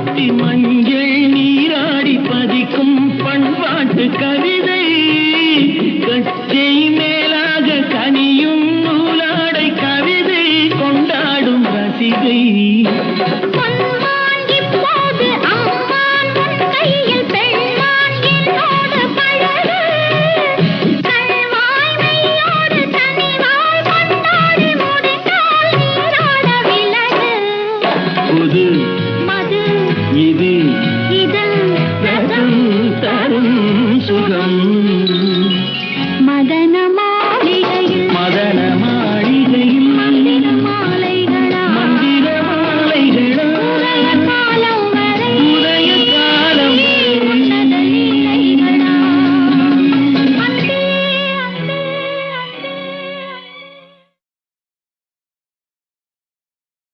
கட்டி மஞ்சள் நீராடி பதிக்கும் பண்பாட்டு கவிதை கச்சை மேலாக கனியும் நூலாடை கவிதை கொண்டாடும் ரசிகை புது